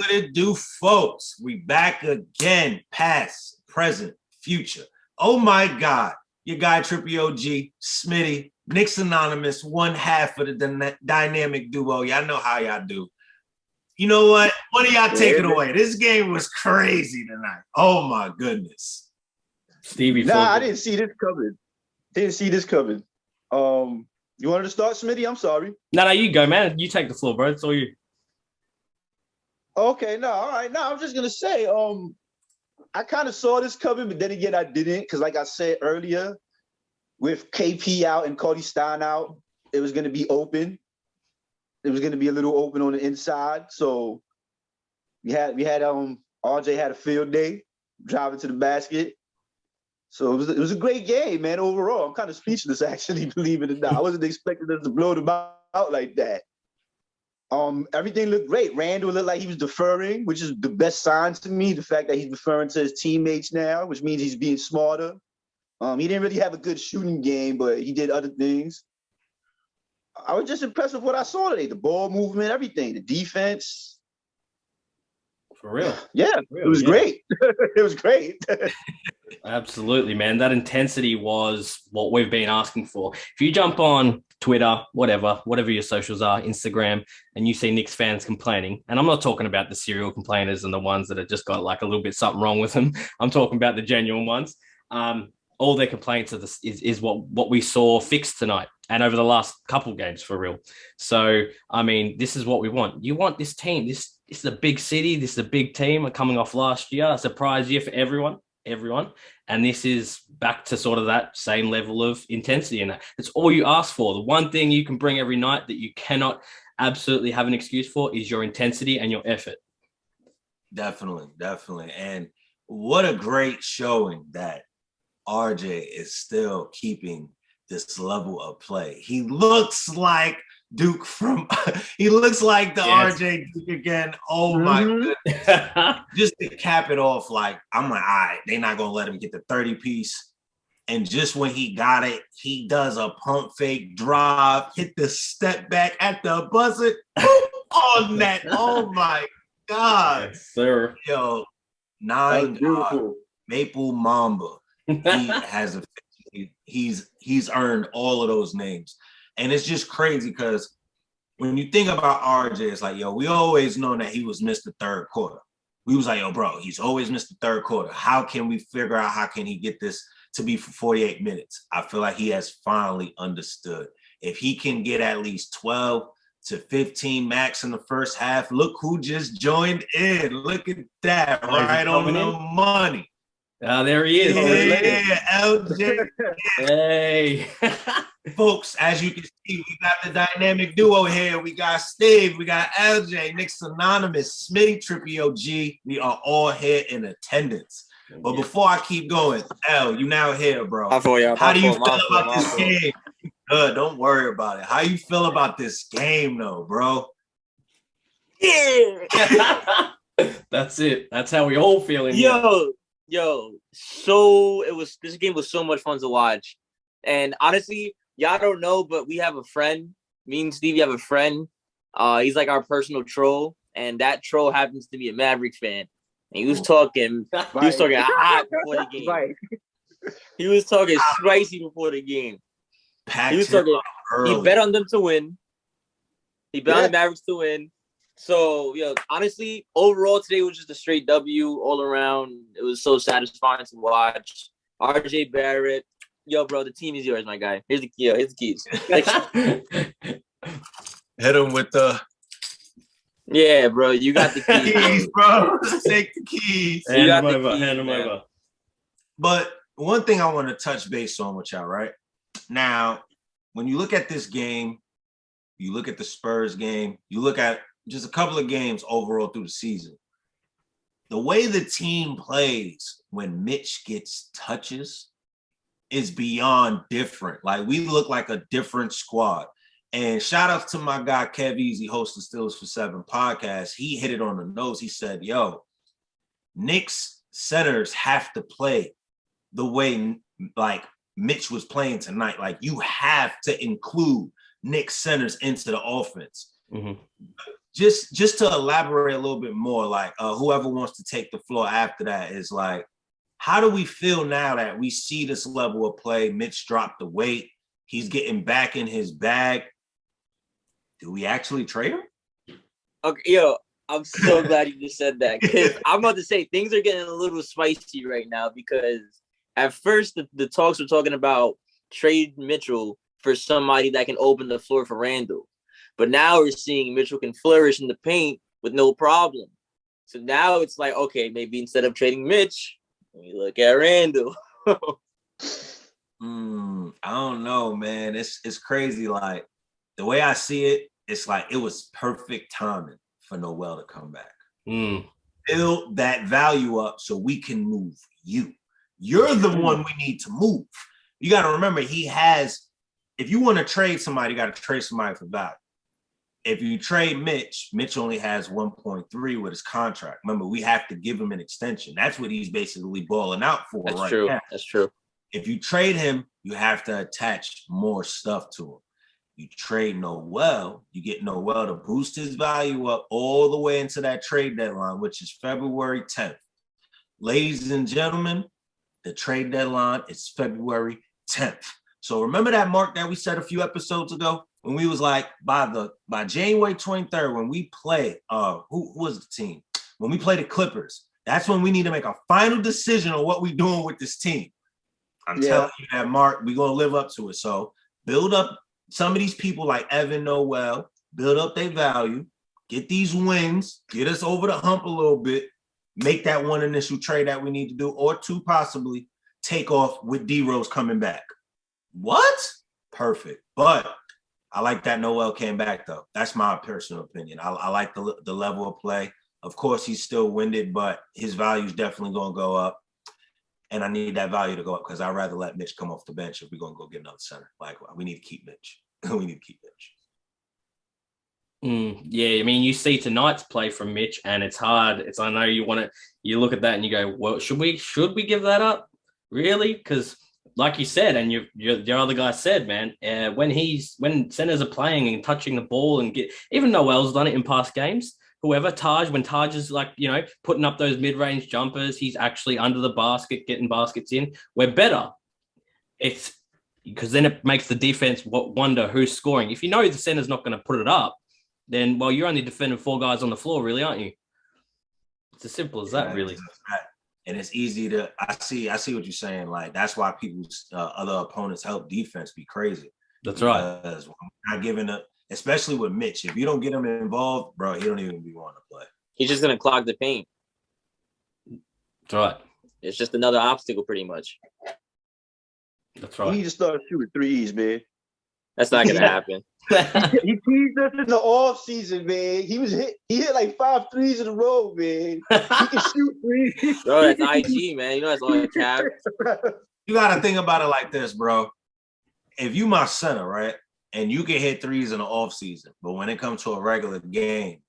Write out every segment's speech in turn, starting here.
What it do, folks? We back again, past, present, future. Oh my God, your guy Trippy OG, Smitty, Knicks Anonymous, one half of the dynamic duo. Y'all know how y'all do. You know what? One of y'all take it away. This game was crazy tonight. Oh my goodness. Stevie. Nah, I didn't see this coming. You wanted to start, Smitty? I'm sorry. No, you go, man. You take the floor, bro. It's all you. Okay, no, all right. No, I'm just gonna say, I kind of saw this coming, but then again, I didn't, because like I said earlier, with KP out and Cody Stein out, it was gonna be open. It was gonna be a little open on the inside. So we had RJ had a field day, driving to the basket. So it was a great game, man. Overall, I'm kind of speechless, actually, believe it or not. I wasn't expecting us to blow them out like that. Everything looked great. Randall looked like he was deferring, which is the best sign to me. The fact that he's deferring to his teammates now, which means he's being smarter. He didn't really have a good shooting game, but he did other things. I was just impressed with what I saw today. The ball movement, everything, the defense. For real. Yeah, real, it was great. It was great. Absolutely, man. That intensity was what we've been asking for. If you jump on Twitter, whatever your socials are, Instagram, and you see Knicks fans complaining, and I'm not talking about the serial complainers and the ones that have just got like a little bit something wrong with them. I'm talking about the genuine ones. All their complaints is what we saw fixed tonight and over the last couple games, for real. So, I mean, this is what we want. You want this team. This is a big city. This is a big team coming off last year, a surprise year for everyone. And this is back to sort of that same level of intensity. And that's all you ask for. The one thing you can bring every night that you cannot absolutely have an excuse for is your intensity and your effort. Definitely. And what a great showing that RJ is still keeping this level of play. He looks like Duke he looks like the RJ Duke again. Oh my goodness. Just to cap it off, like, I'm like, all right, they're not going to let him get the 30-piece. And just when he got it, he does a pump fake drive, hit the step back at the buzzer on that. Oh my God. Yes, sir. Yo, 9 Maple Mamba. He's earned all of those names. And it's just crazy because when you think about RJ, it's like, yo, we always know that he was Mr. Third Quarter. We was like, yo, bro, he's always Mr. Third Quarter. How can we figure out how can he get this to be for 48 minutes? I feel like he has finally understood. If he can get at least 12 to 15 max in the first half, look who just joined in. Look at that, right on the money. There he is. Yeah, LJ. Hey. Folks, as you can see, we got the dynamic duo here. We got Steve, we got LJ, Knicks Anonymous, Smitty, Trippy OG. We are all here in attendance. But before I keep going, L, you now here, bro. How do you feel about this game? Good, don't worry about it. How you feel about this game, though, bro? Yeah. That's it. That's how we all feel in here. Yo, so this game was so much fun to watch. And honestly, y'all don't know, but we have a friend. Me and Stevie have a friend. He's like our personal troll, and that troll happens to be a Mavericks fan. And he was talking hot before the game. Right. He was talking spicy before the game. He was talking. He bet on them to win. He bet on the Mavericks to win. So, honestly, overall, today was just a straight W all around. It was so satisfying to watch. RJ Barrett. Yo, bro, the team is yours, my guy. Here's the key. Here's the keys. Hit him with the... Yeah, bro, you got the keys, bro. Take the keys. Hand them over. But one thing I want to touch base on with y'all, right? Now, when you look at this game, you look at the Spurs game, you look at just a couple of games overall through the season. The way the team plays when Mitch gets touches is beyond different. Like, we look like a different squad. And shout out to my guy, Kev Easy, host of Steelers for 7 podcast. He hit it on the nose. He said, yo, Knicks centers have to play the way like Mitch was playing tonight. Like, you have to include Knicks centers into the offense. Mm-hmm. just to elaborate a little bit more, like whoever wants to take the floor after that is like, how do we feel now that we see this level of play? Mitch dropped the weight. He's getting back in his bag. Do we actually trade him? Okay, yo, I'm so glad you just said that, because I'm about to say things are getting a little spicy right now, because at first the talks were talking about trade Mitchell for somebody that can open the floor for Randall. But now we're seeing Mitchell can flourish in the paint with no problem. So now it's like, okay, maybe instead of trading Mitch, we look at Randall. I don't know, man. It's crazy. Like, the way I see it, it's like it was perfect timing for Noel to come back. Build that value up so we can move you. You're the one we need to move. You got to remember, he has, if you want to trade somebody, you got to trade somebody for value. If you trade Mitch, Mitch only has 1.3 with his contract. Remember, we have to give him an extension. That's what he's basically balling out for. That's right true. now. That's true. If you trade him, you have to attach more stuff to him. You trade Noel, you get Noel to boost his value up all the way into that trade deadline, which is February 10th. Ladies and gentlemen, the trade deadline is February 10th. So remember that mark that we said a few episodes ago when we was like, by January 23rd, when we play, who was the team? When we play the Clippers, that's when we need to make a final decision on what we're doing with this team. I'm telling you that, Mark, we're going to live up to it. So build up some of these people like Evan Noel, build up their value, get these wins, get us over the hump a little bit, make that one initial trade that we need to do, or two possibly take off with D-Rose coming back. What? Perfect. But I like that Noel came back, though. That's my personal opinion. I like the level of play. Of course, he's still winded, but his value is definitely going to go up. And I need that value to go up because I'd rather let Mitch come off the bench if we're going to go get another center. Like, we need to keep Mitch. We need to keep Mitch. Yeah, I mean, you see tonight's play from Mitch, and it's hard. I know you look at that and you go, well, should we give that up? Really? Because like you said, and your other guy said, man, when centers are playing and touching the ball and even Noel's done it in past games. When Taj is like, putting up those mid-range jumpers, he's actually under the basket, getting baskets in. We're better. It's because then it makes the defense wonder who's scoring. If you know the center's not going to put it up, then, well, you're only defending four guys on the floor, really, aren't you? It's as simple as that, really. And it's easy to, I see what you're saying. Like, that's why people's other opponents help defense be crazy. That's right. Because we're not giving up. Especially with Mitch. If you don't get him involved, bro, he don't even be wanting to play. He's just going to clog the paint. That's right. It's just another obstacle, pretty much. That's right. He need to start shooting threes, man. That's not going to happen. He teased us in the off season, man. He hit like 5 threes in a row, man. He can shoot threes. Bro, that's IG, man. You know that's all the cap. You got to think about it like this, bro. If you my center, right? And you can hit threes in the offseason, but when it comes to a regular game,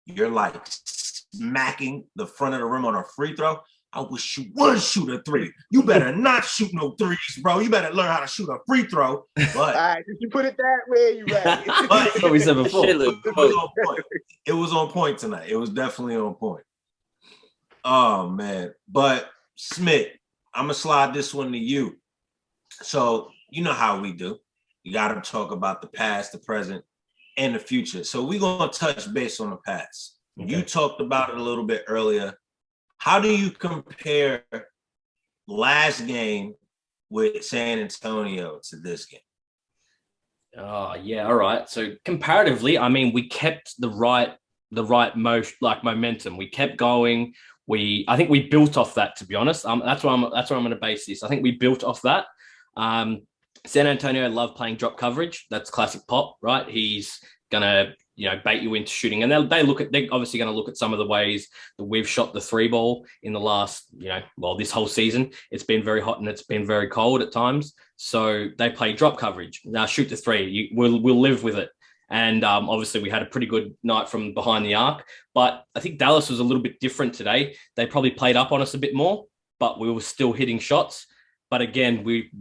you're like smacking the front of the rim on a free throw. I wish you would shoot a three. You better not shoot no threes, bro. You better learn how to shoot a free throw. But all right, if you put it that way, you're right. That's what we said before. It was on point tonight. It was definitely on point. Oh, man. But, Smith, I'm going to slide this one to you. So, you know how we do. You got to talk about the past, the present, and the future. So we're going to touch base on the past. Okay. You talked about it a little bit earlier. How do you compare last game with San Antonio to this game? Oh, yeah. All right. So comparatively, I mean, we kept the right motion, like momentum. We kept going. I think we built off that, to be honest. That's where I'm going to base this. I think we built off that. San Antonio love playing drop coverage. That's classic Pop, right? He's gonna, bait you into shooting, and they're obviously going to look at some of the ways that we've shot the three ball in the last, this whole season. It's been very hot and it's been very cold at times. So they play drop coverage. Now shoot the three. We'll live with it. And obviously we had a pretty good night from behind the arc, but I think Dallas was a little bit different today. They probably played up on us a bit more, but we were still hitting shots. But again, we've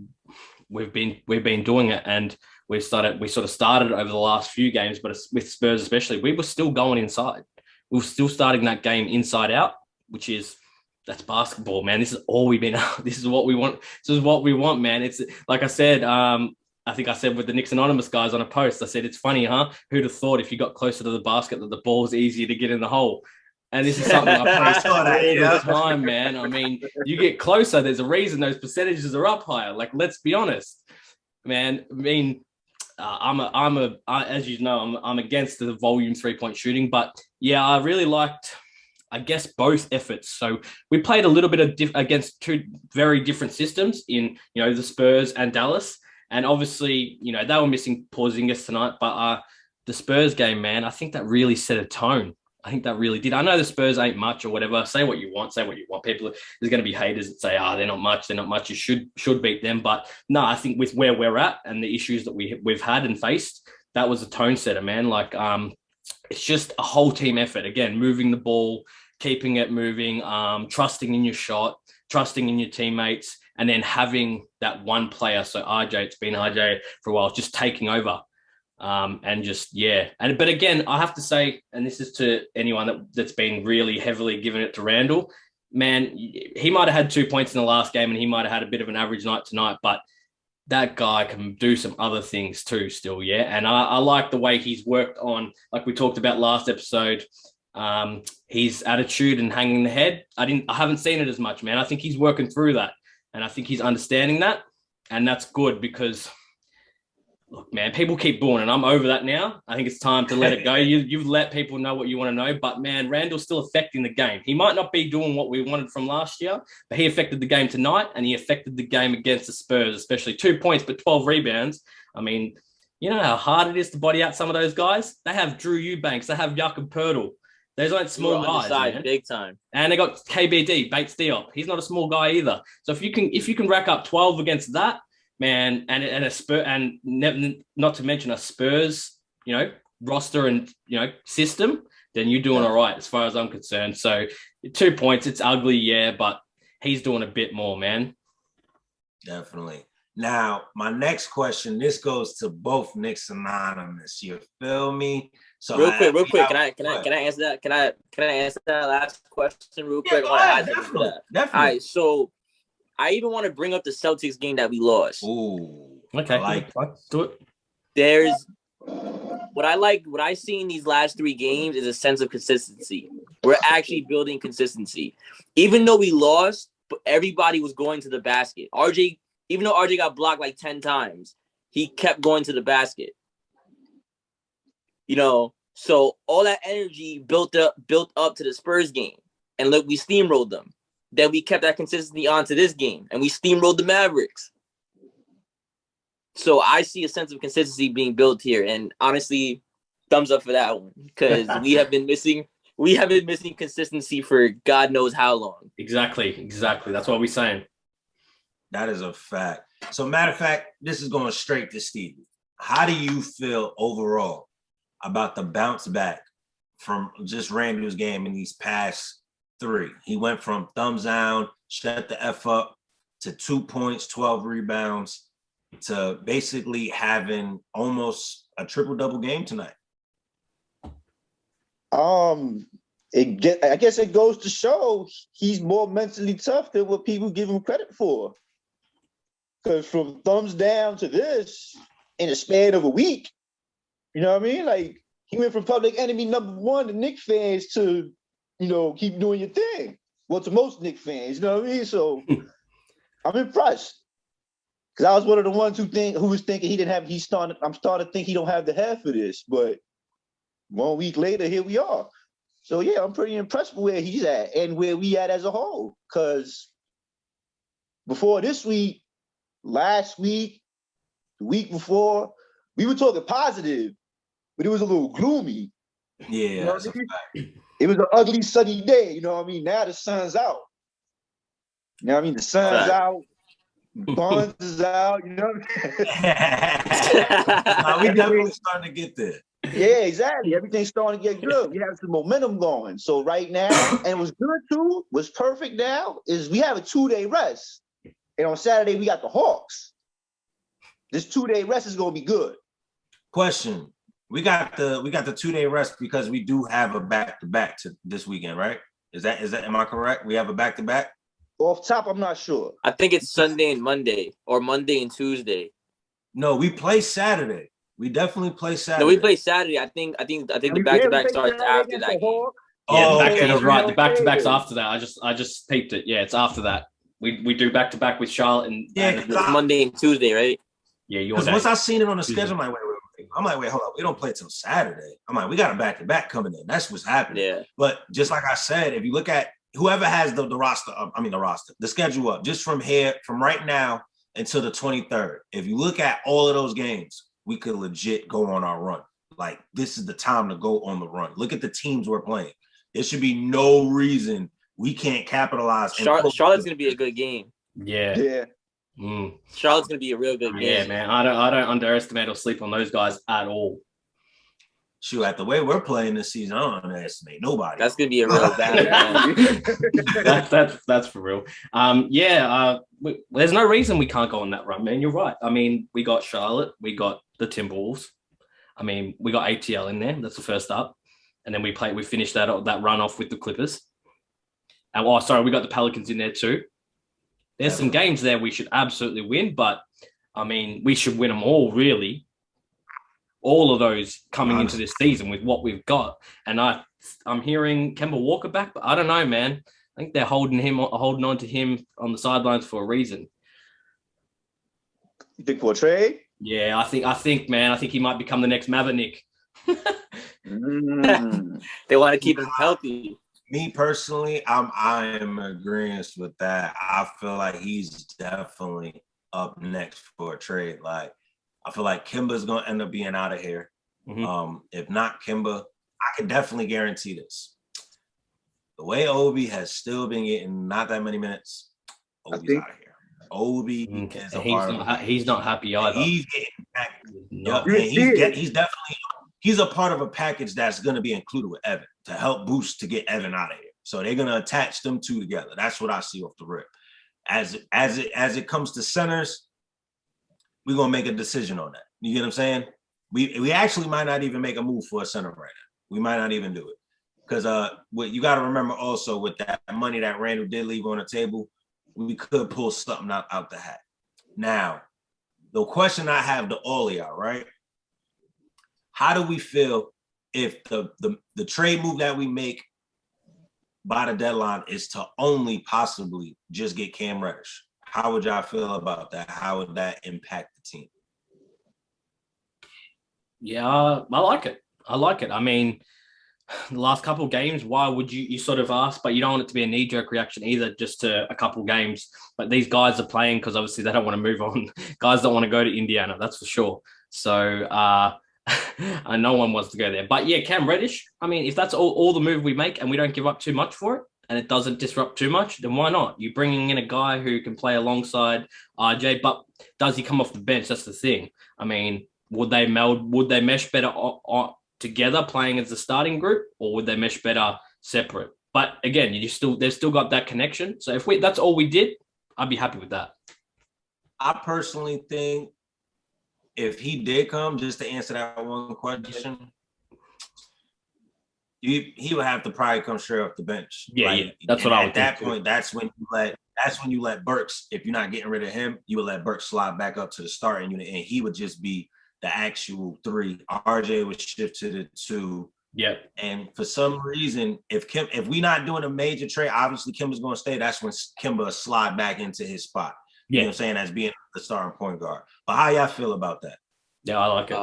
been doing it, and we sort of started over the last few games, but with Spurs especially, we were still going inside. We were still starting that game inside out, that's basketball, man. This is all we've been. This is what we want. This is what we want, man. It's like I said. I think I said with the Knicks Anonymous guys on a post. I said it's funny, huh? Who'd have thought if you got closer to the basket that the ball was easier to get in the hole? And this is something I post all the time, man. I mean, you get closer. There's a reason those percentages are up higher. Like, let's be honest, man. I mean, as you know, I'm against the volume 3-point shooting, but yeah, I really liked, I guess, both efforts. So we played a little bit of against two very different systems in, the Spurs and Dallas. And obviously, they were missing Porzingis tonight, but the Spurs game, man, I think that really set a tone. I think that really did. I know the Spurs ain't much or whatever. Say what you want. People, there's going to be haters that say, they're not much. You should beat them. But no, I think with where we're at and the issues that we've had and faced, that was a tone setter, man. Like, it's just a whole team effort. Again, moving the ball, keeping it moving, trusting in your shot, trusting in your teammates, and then having that one player. So RJ, it's been RJ for a while, just taking over. But again, I have to say, and this is to anyone that's been really heavily giving it to Randall, man, he might have had 2 points in the last game and he might have had a bit of an average night tonight, but that guy can do some other things too still, yeah? And I like the way he's worked on, like we talked about last episode, his attitude and hanging the head. I haven't seen it as much, man. I think he's working through that, and I think he's understanding that, and that's good because, look, man, people keep booing, and I'm over that now. I think it's time to let it go. You've let people know what you want to know, but, man, Randall's still affecting the game. He might not be doing what we wanted from last year, but he affected the game tonight, and he affected the game against the Spurs, especially 2 points, but 12 rebounds. I mean, you know how hard it is to body out some of those guys? They have Drew Eubanks. They have Jakob Poeltl. Those aren't small guys, man. Big time. And they got KBD, Bates Diop. He's not a small guy either. So if you can rack up 12 against that, man, and a Spurs, and not to mention a Spurs, roster and system, then you're doing all right as far as I'm concerned. So 2 points, it's ugly, yeah, but he's doing a bit more, man. Definitely. Now, my next question, this goes to both Knicks Anonymous. You feel me? So real quick, can I answer that? Can I answer that last question real quick? Go ahead, definitely. All right, so I even want to bring up the Celtics game that we lost. Ooh, okay, do it. There's what I see in these last 3 games is a sense of consistency. We're actually building consistency, even though we lost. But everybody was going to the basket. Even though RJ got blocked like 10 times, he kept going to the basket. So all that energy built up to the Spurs game. And look, we steamrolled them. Then we kept that consistency on to this game, and we steamrolled the Mavericks. So I see a sense of consistency being built here. And honestly, thumbs up for that one. Because we have been missing consistency for God knows how long. Exactly. That's what we're saying. That is a fact. So, matter of fact, this is going straight to Stevie. How do you feel overall about the bounce back from just Randall's game in these past 3? He went from thumbs down, shut the F up, to 2 points, 12 rebounds, to basically having almost a triple-double game tonight. I guess it goes to show he's more mentally tough than what people give him credit for. Because from thumbs down to this in a span of a week, you know what I mean? Like, he went from public enemy #1 to Knicks fans to, keep doing your thing. Well, to most Knicks fans, you know what I mean? So I'm impressed. Because I was one of the ones who was thinking I'm starting to think he don't have the hair for this. But 1 week later, here we are. So yeah, I'm pretty impressed with where he's at and where we at as a whole. Because before this week, last week, the week before, we were talking positive, but it was a little gloomy. Yeah, that's a fact. It was an ugly, sunny day, you know what I mean? Now the sun's out. You know what I mean? The sun's out, Bonds is out, you know what I mean? We definitely starting to get there. Yeah, exactly. Everything's starting to get good. We have some momentum going. So right now, and what's good too, what's perfect now, is we have a 2-day rest. And on Saturday, we got the Hawks. This 2-day rest is gonna be good. Question: We got the 2-day rest because we do have a back-to-back to this weekend, right? Is that am I correct? We have a back-to-back. Off top, I'm not sure. I think it's Sunday and Monday, or Monday and Tuesday. No, we play Saturday. We definitely play Saturday. No, we play Saturday. I think the back-to-back starts after that game. Yeah, Oh, he's okay. right. The back-to-back's after that. I just peeped it. Yeah, it's after that. We do back-to-back with Charlotte and It's Monday and Tuesday, right? Yeah, because once I seen it on the schedule, I'm like, wait, hold up. We don't play till Saturday. I'm like, we got a back-to-back coming in. That's what's happening. Yeah. But just like I said, if you look at whoever has the roster, the schedule up, just from right now until the 23rd, if you look at all of those games, we could legit go on our run. Like, this is the time to go on the run. Look at the teams we're playing. There should be no reason we can't capitalize. Charlotte's going to be a good game. Yeah. Yeah. Charlotte's going to be a real good game. Yeah, man. I don't underestimate or sleep on those guys at all. Shoot, at the way we're playing this season, I don't underestimate nobody. That's going to be a real battle, man. That's for real. There's no reason we can't go on that run, man. You're right. I mean, we got Charlotte, we got the Timberwolves. I mean, we got ATL in there. That's the first up. And then we finished that run off with the Clippers. And we got the Pelicans in there too. There's some games there we should absolutely win, but I mean, we should win them all, really. All of those coming into this season with what we've got. And I'm hearing Kemba Walker back, but I don't know, man. I think they're holding on to him on the sidelines for a reason. You think for a trade? Yeah, I think, man, I think he might become the next Maverick. They want to keep him healthy. Me personally, I'm agreeing with that. I feel like he's definitely up next for a trade. Like, I feel like Kemba's gonna end up being out of here. Mm-hmm. If not Kemba, I can definitely guarantee this. The way Obi has still been getting not that many minutes, Obi's out of here. Obi is he's not happy either. He's getting back. He's a part of a package that's going to be included with Evan to help boost to get Evan out of here. So they're going to attach them two together. That's what I see off the rip. As it comes to centers, we're going to make a decision on that. You get what I'm saying? We actually might not even make a move for a center right now. We might not even do it. Because what you got to remember also with that money that Randall did leave on the table, we could pull something out the hat. Now, the question I have to all of y'all, right? How do we feel if the trade move that we make by the deadline is to only possibly just get Cam Reddish? How would y'all feel about that? How would that impact the team? Yeah, I like it. I mean, the last couple of games, why would you sort of ask, but you don't want it to be a knee-jerk reaction either, just to a couple of games. But these guys are playing because obviously they don't want to move on. Guys don't want to go to Indiana, that's for sure. So no one wants to go there. But yeah, Cam Reddish, I mean, if that's all the move we make and we don't give up too much for it and it doesn't disrupt too much, then why not? You're bringing in a guy who can play alongside RJ, but does he come off the bench? That's the thing. I mean, would they mesh better together playing as a starting group, or would they mesh better separate? But again, they've still got that connection. So if that's all we did, I'd be happy with that. I personally think if he did come, just to answer that one question, he would have to probably come straight off the bench. Yeah, that's what I would think. At that point, that's when you let Burks. If you're not getting rid of him, you would let Burks slide back up to the starting unit, and he would just be the actual 3. RJ would shift to the 2. Yeah. And for some reason, if we're not doing a major trade, obviously Kemba's going to stay. That's when Kemba slide back into his spot. Yeah. You know what I'm saying? As being the starting point guard. But how y'all feel about that? Yeah, I like it.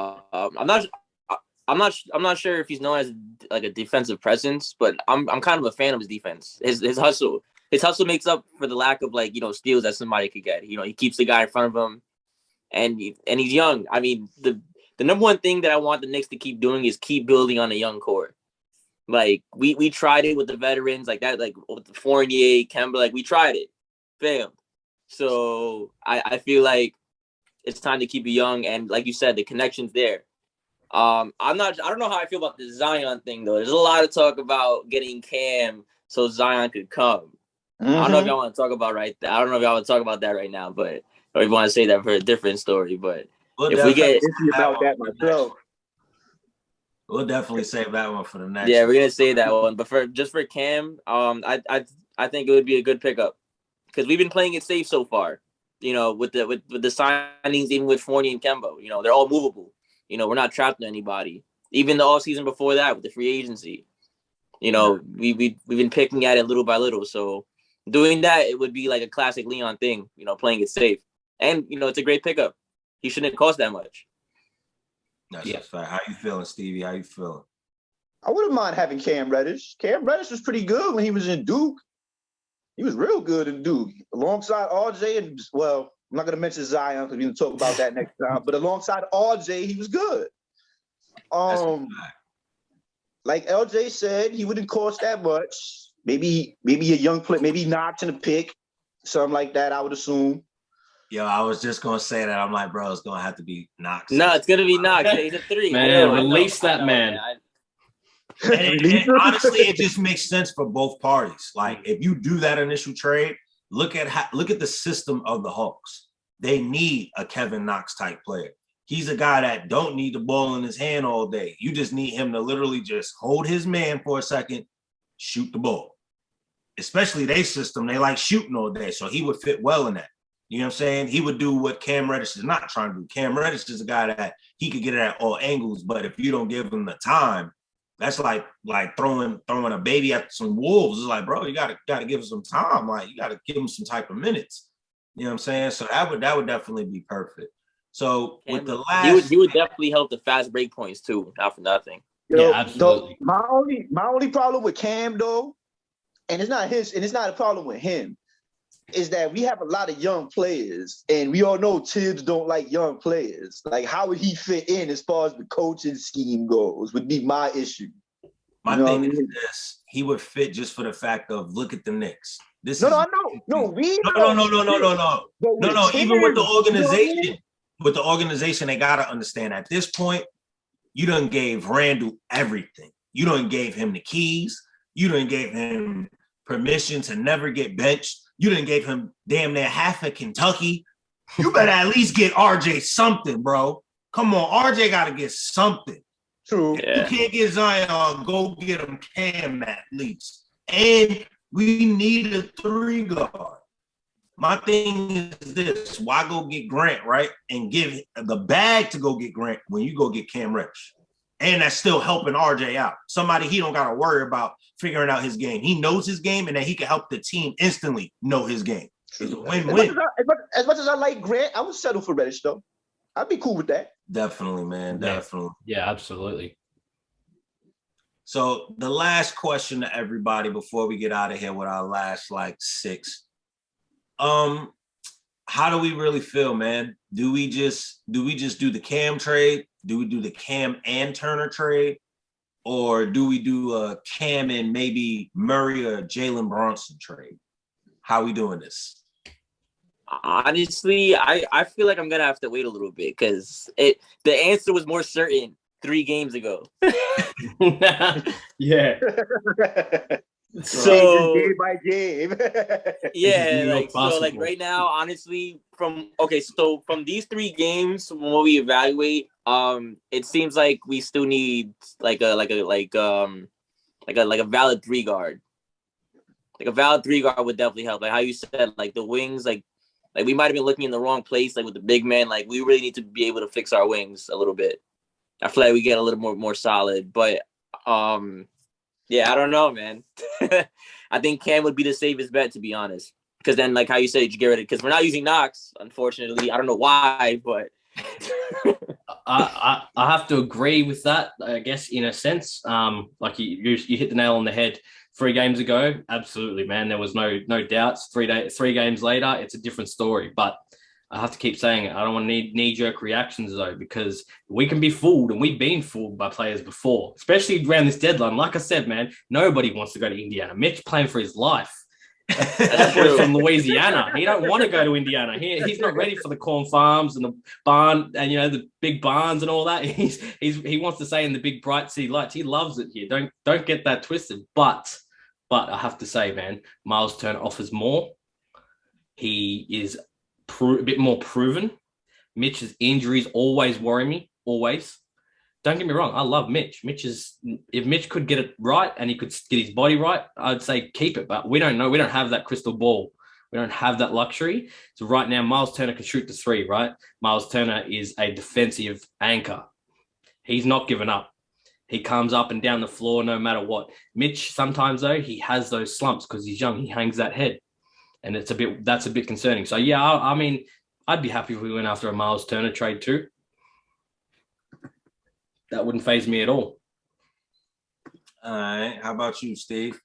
I'm not sure if he's known as like a defensive presence, but I'm kind of a fan of his defense. His hustle. His hustle makes up for the lack of steals that somebody could get. He keeps the guy in front of him. And he's young. I mean, the number one thing that I want the Knicks to keep doing is keep building on a young core. Like we tried it with the veterans, like that, like with the Fournier, Kemba, like we tried it, failed. So I feel like it's time to keep it young, and like you said, the connection's there. I don't know how I feel about the Zion thing though. There's a lot of talk about getting Cam so Zion could come. Mm-hmm. I don't know if y'all want to talk about that right now, but or if you want to say that for a different story. But We'll if we get, It's about that myself. We'll definitely save that one for the next. yeah, we're gonna say that one. But for Cam, I think it would be a good pickup because we've been playing it safe so far. You know, with the signings, even with Fournier and Kemba, you know, they're all movable. You know, we're not trapped to anybody. Even the all season before that with the free agency, you know, we've been picking at it little by little. So doing that, it would be like a classic Leon thing. You know, playing it safe, and you know, it's a great pickup. He shouldn't cost that much. That's a fact. How you feeling, Stevie? How you feeling? I wouldn't mind having Cam Reddish. Cam Reddish was pretty good when he was in Duke. He was real good in Duke, alongside RJ and, well, I'm not going to mention Zion because we can talk about that next time, but alongside RJ, he was good. Like LJ said, he wouldn't cost that much. Maybe a young player, maybe Knox in a pick, something like that, I would assume. Yo, I was just gonna say that. I'm like, bro, it's gonna have to be Knox. No, it's gonna be Knox. He's a 3. Man, release that man. And honestly, it just makes sense for both parties. Like, if you do that initial trade, look at the system of the Hawks. They need a Kevin Knox type player. He's a guy that don't need the ball in his hand all day. You just need him to literally just hold his man for a second, shoot the ball. Especially their system, they like shooting all day, so he would fit well in that. You know what I'm saying? He would do what Cam Reddish is not trying to do. Cam Reddish is a guy that he could get it at all angles, but if you don't give him the time, that's like throwing a baby at some wolves. It's like, bro, you gotta give him some time. Like, you gotta give him some type of minutes. You know what I'm saying? So that would definitely be perfect. So Cam, with the last, he would definitely help the fast break points too. Not for nothing. Yeah, absolutely. My only problem with Cam though, and it's not a problem with him, is that we have a lot of young players, and we all know Tibbs don't like young players. Like, how would he fit in as far as the coaching scheme goes would be my issue. My thing is this: he would fit just for the fact of, look at the Knicks. No. Even with the organization, they gotta understand at this point, you done gave Randall everything. You done gave him the keys. You done gave him permission to never get benched. You done gave him damn near half of Kentucky. You better at least get RJ something, bro. Come on, RJ got to get something. True. Yeah. You can't get Zion, go get him Cam at least. And we need a 3 guard. My thing is this: why go get Grant, right? And give the bag to go get Grant when you go get Cam Reddish. And that's still helping RJ out. Somebody he don't got to worry about figuring out his game. He knows his game, and then he can help the team instantly know his game. It's a win-win. As much as I like Grant, I would settle for Reddish, though. I'd be cool with that. Definitely, man. Definitely. Yeah, absolutely. So the last question to everybody before we get out of here with our last, 6. How do we really feel, man? Do we just do the Cam trade? Do we do the Cam and Turner trade? Or do we do a Cam and maybe Murray or Jalen Brunson trade? How are we doing this? Honestly, I feel like I'm gonna have to wait a little bit because the answer was more certain 3 games ago. Yeah. So game by game. Yeah, like right now, honestly, from these 3 games, from what we evaluate, it seems like we still need like a valid 3 guard. Like a valid 3 guard would definitely help. Like how you said, like the wings, like we might have been looking in the wrong place, like with the big man. Like we really need to be able to fix our wings a little bit. I feel like we get a little more solid, but yeah, I don't know, man. I think Cam would be the safest bet, to be honest. Because then, like how you said, you get rid of it. Because we're not using Knox, unfortunately. I don't know why, but I have to agree with that. I guess in a sense, like you hit the nail on the head. 3 games ago, absolutely, man. There was no doubts. 3 games later, it's a different story. But I have to keep saying it. I don't want knee-jerk reactions, though, because we can be fooled, and we've been fooled by players before, especially around this deadline. Like I said, man, nobody wants to go to Indiana. Mitch playing for his life. That's from Louisiana. He don't want to go to Indiana. He's not ready for the corn farms and the barn and the big barns and all that. He wants to stay in the big bright city lights. He loves it here. Don't get that twisted. But I have to say, man, Miles Turner offers more. He is a bit more proven. Mitch's injuries always worry me, always. Don't get me wrong, I love Mitch. If Mitch could get it right and he could get his body right, I'd say keep it. But we don't know. We don't have that crystal ball. We don't have that luxury. So right now, Miles Turner can shoot the three, right? Miles Turner is a defensive anchor. He's not giving up. He comes up and down the floor no matter what. Mitch, sometimes though, he has those slumps because he's young. He hangs that head. And that's a bit concerning. So yeah, I mean, I'd be happy if we went after a Miles Turner trade too. That wouldn't faze me at all. All right. How about you, Steve?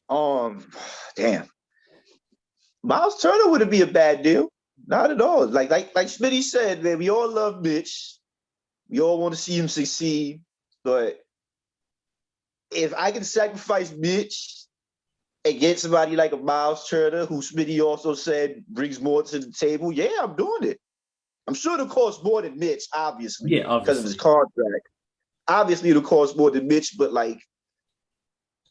Damn. Miles Turner wouldn't be a bad deal. Not at all. Like Smitty said, man, we all love Mitch. We all want to see him succeed. But if I can sacrifice Mitch and get somebody like a Miles Turner, who Smitty also said brings more to the table, yeah, I'm doing it. I'm sure it'll cost more than Mitch, obviously. Yeah, obviously. Because of his contract. Obviously, it'll cost more than Mitch, but like,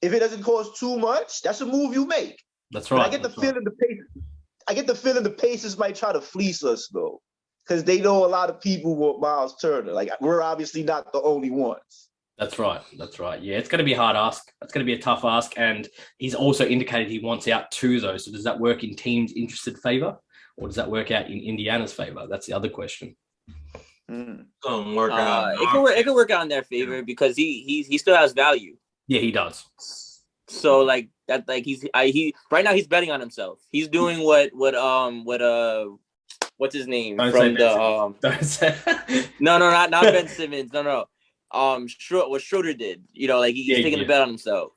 if it doesn't cost too much, that's a move you make. That's right. But I get the feeling the Pacers might try to fleece us though, because they know a lot of people want Miles Turner. Like, we're obviously not the only ones. That's right. Yeah, it's going to be a hard ask. It's going to be a tough ask, and he's also indicated he wants out too, though. So does that work in teams' interested favor? Or does that work out in Indiana's favor? That's the other question. Work out. It could work out in their favor because he still has value. Yeah, he does. So like that, like he right now he's betting on himself. He's doing what what's his name Don't from the Don't say no not Ben Simmons what Schroeder did. You know, like he's taking a bet on himself.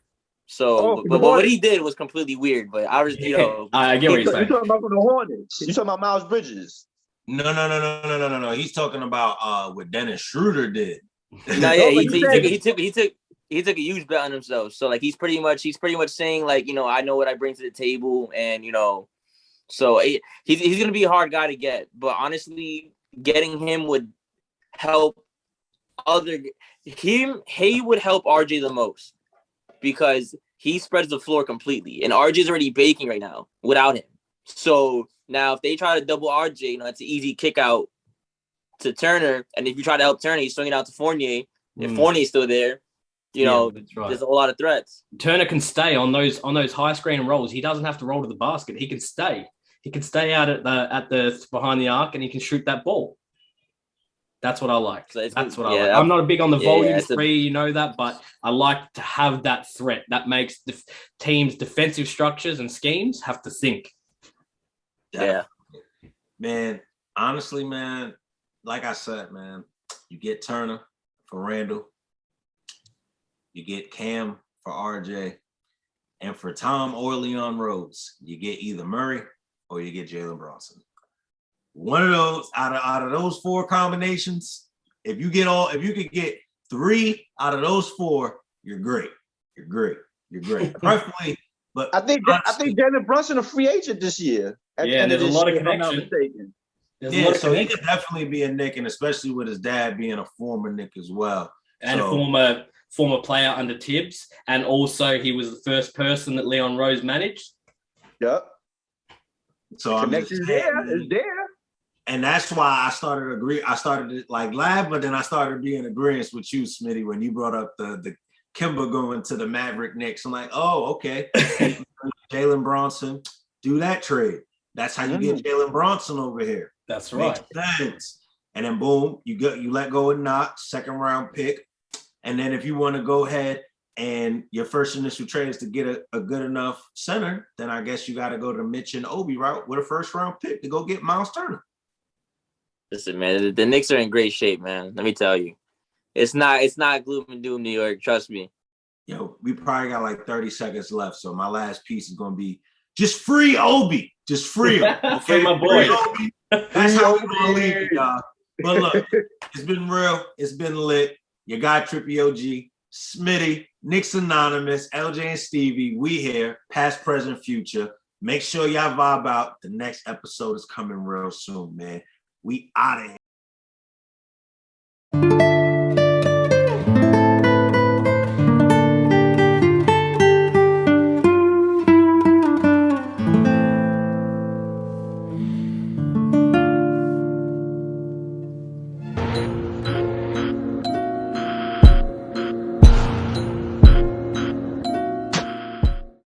So, but what he did was completely weird. But I was, I get what you're saying. You're talking about from the Hornets. You're talking about Miles Bridges. No. He's talking about what Dennis Schroeder did. No, yeah, he took a huge bet on himself. So like he's pretty much saying like, I know what I bring to the table, and so he's gonna be a hard guy to get. But honestly, getting him would help he would help RJ the most, because he spreads the floor completely, and RJ's already baking right now without him. So now if they try to double RJ, it's an easy kick out to Turner. And if you try to help Turner, he's swinging out to Fournier. If Fournier's still there, that's right. There's a lot of threats. Turner can stay on those high screen rolls. He doesn't have to roll to the basket. He can stay. He can stay out at the behind the arc, and he can shoot that ball. That's what I like. I like. I'm not big on the volume three, you know that, but I like to have that threat. That makes the team's defensive structures and schemes have to think. Yeah. Man, honestly, man, like I said, man, you get Turner for Randall, you get Cam for RJ, and for Tom or Leon Rose, you get either Murray or you get Jalen Bronson. One of those out of those four combinations, if you could get 3 out of those 4, you're great. You're great. Preferably, but I think Jalen Brunson a free agent this year. There's a lot of connection. So he could definitely be a Knick, and especially with his dad being a former Knick as well. And a former player under Tibbs, and also he was the first person that Leon Rose managed. Yep. So connection is there. And that's why I started to like laugh, but then I started being in agreement with you, Smitty, when you brought up the Kimba going to the Maverick Knicks. I'm like, oh, okay. Jalen Bronson, do that trade. That's how you get Jalen Bronson over here. That's right. Makes sense. And then boom, you let go of Knox, 2nd round pick. And then if you want to go ahead and your first initial trade is to get a good enough center, then I guess you got to go to Mitch and Obi route with a 1st round pick to go get Miles Turner. Listen, man, the Knicks are in great shape, man. Let me tell you. It's not gloom and doom, New York. Trust me. Yo, we probably got like 30 seconds left. So my last piece is going to be just free Obi. Just free him. Okay, free my boy. Free Obi. That's how we're going to leave it, y'all. But look, it's been real. It's been lit. Your guy, Trippy OG, Smitty, Knicks Anonymous, LJ and Stevie. We here, past, present, future. Make sure y'all vibe out. The next episode is coming real soon, man. We out of here.